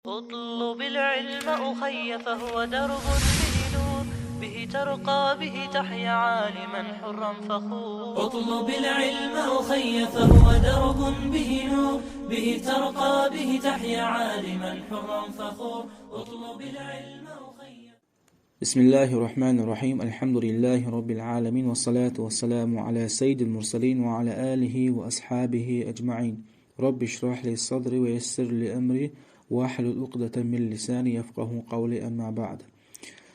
اطلب العلم أخي فهو درب به نور، به ترقى به تحيا عالما حرا فخور. اطلب العلم أخي فهو درب به نور، به ترقى به تحيا عالما حرا فخور. اطلب العلم أخي. بسم الله الرحمن الرحيم. الحمد لله رب العالمين، والصلاة والسلام على سيد المرسلين وعلى آله وأصحابه أجمعين. رب اشرح لي صدري ويسر لي أمري واحلل عقدة من لساني يفقه قولي. أما بعد،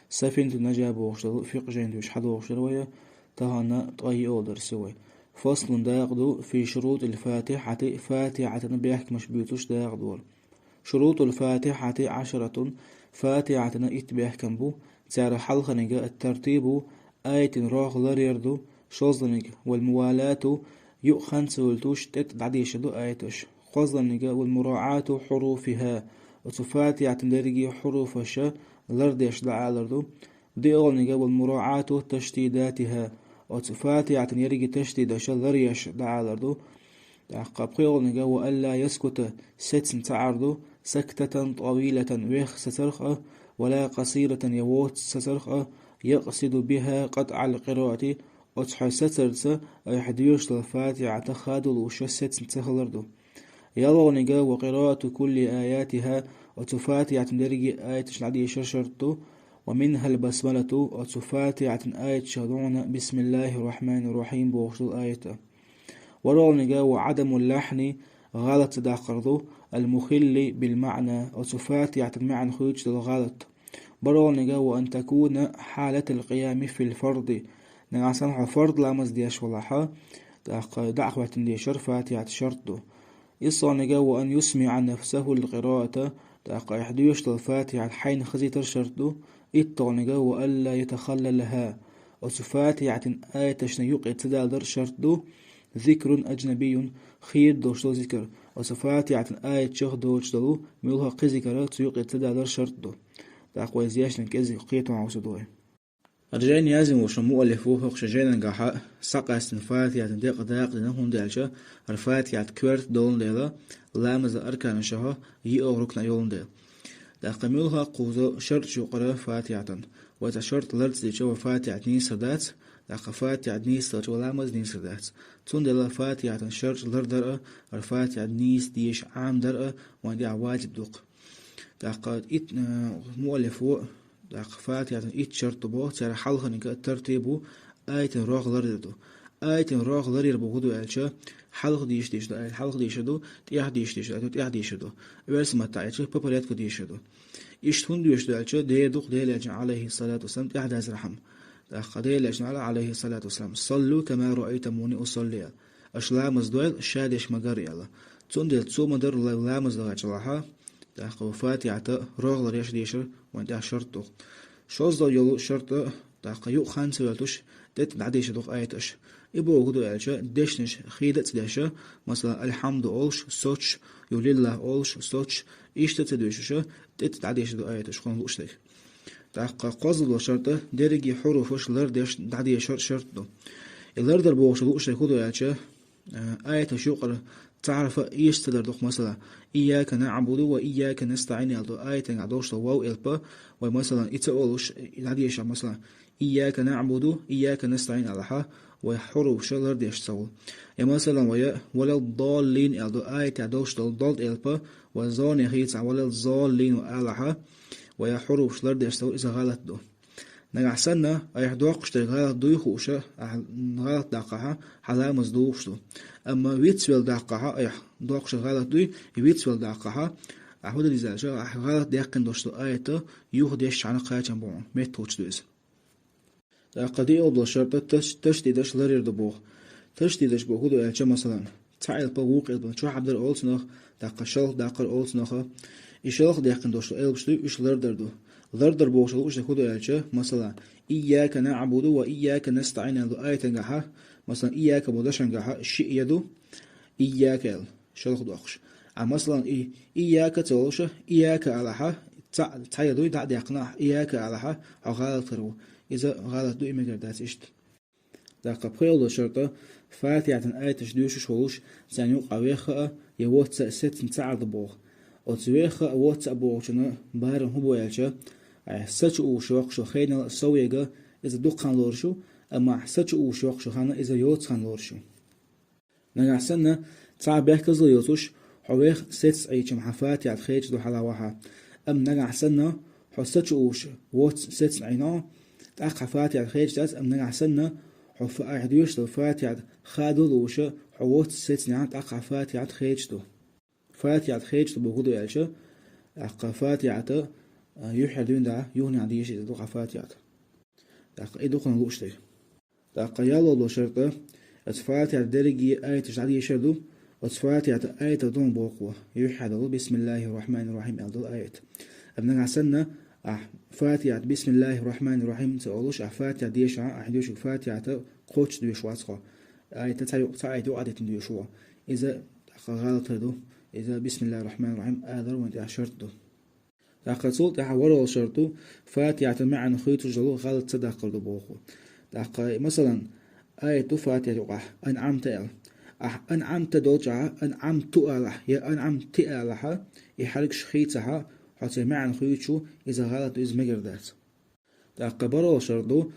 سفينة النجاة بوغشتو فقه جين يشحد وغشتوية تهانا طي أودر سوي. فصل داقدو في شروط الفاتحة. فاتحة بيحك مش بيوتوش داقدو. شروط الفاتحة 10. فاتحة إتباح بو تسار حلقنجا الترتيب آية راغ لريردو شوزنجا والموالاة يؤخن سولتوش تتعديشدو آيتش خوزنجا والمراعاة حروفها وتفاتحة درجي حروفش لرديش دعالردو ديغنجا والمراعاة تشتيداتها وتفاتحة يرجي تشتيدش لريش دعالردو قبقيغنجا وألا يسكت ستن تعرضو سكتة طويلة ويخ سترخة ولا قصيرة يوت سترخة يقصد بها قطع القراءة وتحي سترس يحديوش الفاتحة خادل وشست تخلردو يلونجا وقراءة كل آياتها وتفاتحة درجي آية شلعدي شرشرتو ومنها البسملة وتفاتحة آية شهدون بسم الله الرحمن الرحيم بوغشل آية ورونجا وعدم اللحن غلط داقردو المخل بالمعنى وتفاتحة المعنى خيوش للغلط برونجا وأن تكون حالة القيام في الفرض نعسان فرض لامز ديش ولاحا دعوة ديشر فاتحة شرطو يصانجا وأن يسمع نفسه القراءة داقا يحديوش للفاتحة حين خزيتر شرطو إتونجا وألا يتخللها وتفاتحة آية شنيوق اتدادر شرطو ذكر أجنبي خير دوشتو ذكر وصفاتحة آية شخ دوشتو ميلها قذكرة تيوق اتدادر شرطو تاقوى زياش لنكزي قيتو عوسدوه أرجين يازم وش مؤلفوه وخش جينا نجاحا سقاس الفاتحة ديق داق لنهم دالشا الفاتحة كورت دولن ديلا لامز أركان شها يأو ركنا يولن ديل داقميلها قوزو شرط شقرة فاتحة وإذا شرط لرد ديشو فاتحة نيسر دات داق فاتحة نيسر ولامز نيسر دات تون ديلا فاتحة شرط لردر الفاتحة نيس ديش عام درء وندي واجب دوق داق إت مؤلفو داق فاتحة إت شرط بو تار حلقة الترتيبو آية راغ لردو آية راغ لرير بوغدو ألشا حلق ديش ديش دو حلق ديش دو تيح ديش ديش دو تيح ديش دو ورسمة تاعتش ببريتكو ديش دو إشتون ديش دو ألشا ديدوق ديلاج عليه الصلاة والسلام تيح داز رحم داق ديلاج عليه الصلاة والسلام صلوا كما رأيتموني أصلي أشلامز دويل شادش مقاري الله تون ديل تسو مدر لامز دغاج لها داق فاتحة راغ لريش ديشر وانتها شرطو شوز دو يلو شرط داق يو خان سوالتوش ديت دعديش دوق آيتش إبو غدو ألشا ديشنش خيدت ديشا مثلا الحمد أولش سوتش يولي الله أولش سوتش إيشت تدوشش ديت دعديش دو آيتش خون لوشتك داق قوزدو شرط ديرجي حروفش لر ديش دعديش شرطو اللر در بوغش لوشتك غدو ألشا آيتش يقر تعرف إيش تدردق مثلا إياك نعبد وإياك نستعين يلدو آية عدوش واو إلبا ومثلا إتأولوش العديش مثلا إياك نعبد إياك نستعين علىها وحروف شلر ديش سول مثلا ولا الضالين يلدو آية عدوش ضل إلبا وزاني خيط ولا الضالين علىها وحروف شلر ديش سول إذا غلط دو نجحسنا أي حدوقش غلط دو خوشة غلط دقها حلا مزدوقش دو أما ويتسويل دقها أي دوقش غلط دو ويتسويل دقها أحود الإزالة غلط دقن دوشتو آية يوخديش عن قايتن بون ميتوش دوز قدي أوضل شرطة تشتيدش لرير دبوغ تشتيدش بوغدو ألشا مثلا تعيل بوغوق إلبن شو حبدر أولتنخ دقا شلخ دقر أولتنخ إشلخ دقن دوشتو إلبشتو إش لردردو لردر بوغشلو إش دخدو ألشا مثلا إياك نعبد وإياك نستعين يلدو آية نجاحا مثلا إياك بودش نجاحا الشيء يدو إياك يل شلخ دوخش مثلا إياك تولش إياك علىها تعيدو دع دقنا إياك علىها أو غلط ترو إذا غلط دو إمجردات إشت داق بخيل شرطة فاتحة آية تشدوش شولوش سانيو قويخة يوت ست تعرض بوغ وتويخ واتس أبوغشنا بارن هبو يلشا سچ اوشوق شو خينا سويغا إذا دوقان لورشو أما سچ اوشوق شو خانا إذا يوتسان لورشو نغاسنا تسع بيحكز ليوتوش حويخ سيتس أيشم حفاتي عد خيج دو حلاوها أم نغاسنا حو سچ اوش واتس سيتس عينا تأق حفاتي عد خيج داس أم نغاسنا حو فأعديوش دو فاتي عد خادو لوشا حو واتس سيتس نعان تأق حفاتي عد خيج دو فاتي عد خيج دو بوغدو يلشا أق فاتي عد يحدون دا يهني عندي شيء دوق فاتيات داق إدوقنا لوشتي داق يلا لو شرطة أتفاتي على درجي آية تجعلي يشردو أتفاتي على آية دون بوقوة يحد بسم الله الرحمن الرحيم أدل آية أبنى عسنا فاتي على بسم الله الرحمن الرحيم تقولوش فاتي على ديش أحدوش فاتي على قوتش دوش واسقة آية تتعي دو عادة دوشوا إذا غلط هدو إذا بسم الله الرحمن الرحيم آذر وانت عشرت دو داق تصول داق ورا شرطو فاتحة معنى خيط جلو غلط صدق الدبوخو داق مثلا آية فاتحة وقع أنعمت ال أنعمت دوجع أنعمت أله يا أنعمت أله يحرك شخيتها حتى معنى خيطشو إذا غلط إذا مجردات داق برا شرطو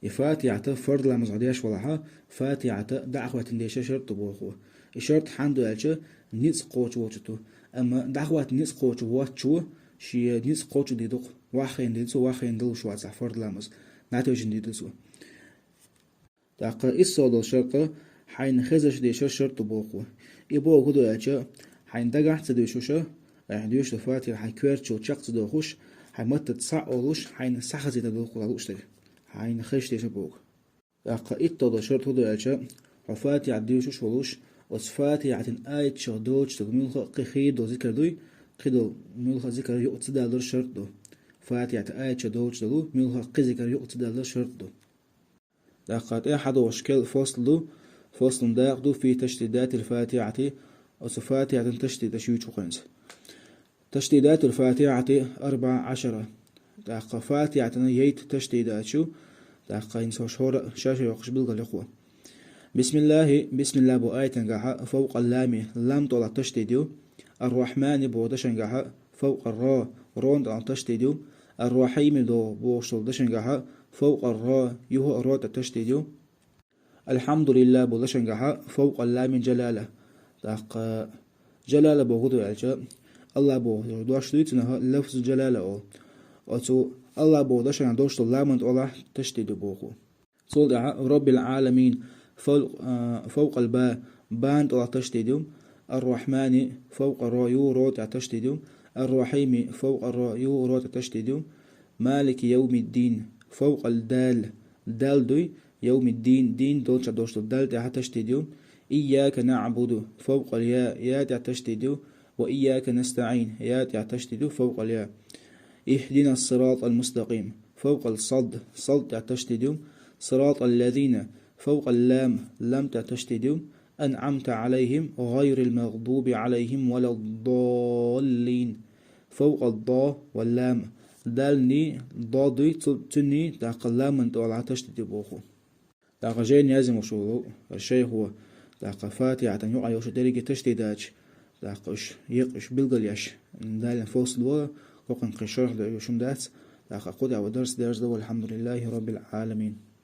فاتحة فرد لمز عديش ولها فاتحة دعوة تنديش شرط بوخو الشرط حندو ألشة نيس قوش ووشتو أما دعوة نيس قوش ووشتو شي نيس قوش ديدوق واخين ديدسو واخين دلو شو عزع فرد لامز ناتوجن ديدسو داقا إصالو شرطة حين خزش ديشا شرط بوقو إبو قدو أجا حين دقع تدوشوشا ديوش دفاتي حين كويرتشو تشاق تدوخوش حين مت تسعولوش حين سحزي تدوخو لالوش دي حين خش ديشا بوق داقا إطالو شرط قدو أجا حفاتي عديوشوش ولوش وصفاتي عتن آيت شهدوش تقميلخ قخيد وذكر دوي قدو ملخ ذكر يقتدى شرط دو فاتحة آية شدوش دلو ملخ قذكر يقتدى شرط دو لقد أحد وشكل فصل داق دو في تشديدات الفاتحة وصفاتحة تشديد شيوش وخنس تشديدات الفاتحة 14 داق فاتحة ييت تشديدات شو داق إنسو شهور شاشة يقش بالغلقوة بسم الله بو آية تنقاها فوق اللام لام طولة تشديديو الرحمن بودشنجها فوق الراء روند عن تشتيديو الرحيم دو بوشل دشنجها فوق الراء يهو الراء تشتيديو الحمد لله بودشنجها فوق اللام جلالة داق جلالة بوغدو يالجا الله بودو شتويتنها لفظ جلالة أو الله بودشن دوشل لامن الله تشتيديو بوغو صول رب العالمين فوق الباء باند الله تشتيديو الرحمن فوق الرايو روت تشتيدو الرحيم فوق الرايو روت تشتيدو مالك يوم الدين فوق الدال دال دوي يوم الدين دين دوتش دوشتو دال تشتيدو إياك نعبد فوق الياء يا تشتيدو وإياك نستعين يا تشتيدو فوق الياء اهدنا الصراط المستقيم فوق الصد صد تشتيدو صراط الذين فوق اللام لم تشتيدو أنعمت عليهم غير المغضوب عليهم ولا الضالين فوق الضاء واللام دالني ضادي تني تقلام من طول عتشت تبوخو تاقجين يازم وشولو الشيء هو تاق فاتحة يقع يوش درجة تشتيداج تاقش يقش بالقليش دال فوصل ولا وقن قشرح يوشم دات تاق قدع ودرس درس دو الحمد لله رب العالمين.